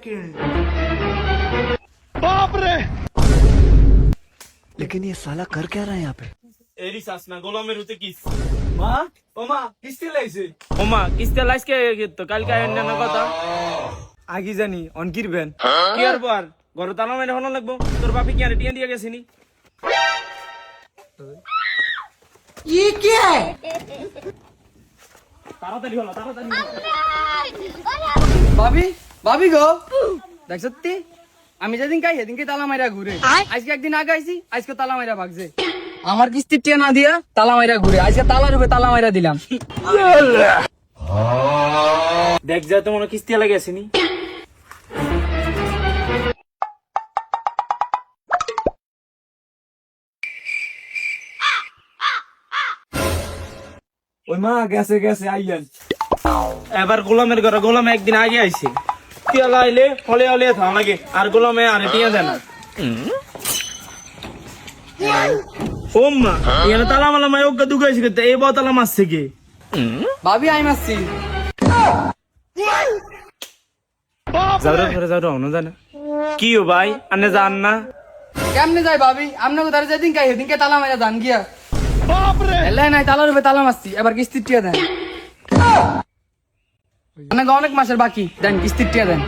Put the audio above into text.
Second. लेकिन ये साला कर क्या रहा है यहाँ पे? এরি সাসনা গোলামের হতে কিস মা ও মা কিস্তি লাইছে ওমা কিস্তে লাইসকে তো কালকে আইন না কথা আগে জানি অনকিরবেন কি আর বার ঘর তালা মেরে হলো লাগবো তোর বাপি কি আর টিয়া দিয়ে গেছিনি ये क्या है? তাড়াতাড়ি হলো তাড়াতাড়ি ভাবি ভাবি গো দেখ সত্যি আমি যেদিন খাই সেদিনকে তালা মাইরা ঘুরে আজকে একদিন আগে আইছি আজকে তালা মাইরা ভাগছে আমার কিস্তির টিয়া না দিয়া তালা মাইরা ঘুরে আজকে তালার উপরে তালা মাইরা দিলাম দেখ যা তো মনে কিস্তি লাগে আসেনি ওই মা গেছে গেছে আইলেন এবার গোলামের ঘরে গোলাম একদিন আগে আইছে টিয়া লাইলে হলে হলে থাম লাগে আর গোলামে আর টিয়া দেয় না ওম্মা এখানে তালা মালা মাই ওকে দুগাইছে কে এই বাও তালা মারছে কে ভাবি আই মারছি যাওরা ঘরে যাওরা অন্য জানে কি ও ভাই আনে জান না কেমনে যাই ভাবি আপনার কোথায় যেদিন খাই সেদিনকে তালা মাইরা জান গিয়া এলাই নাই তালার উপরে তালা মারছি এবার কিস্তির টিয়া দেন অনেক মাসের বাকি দেন কিস্তির টিয়া দেন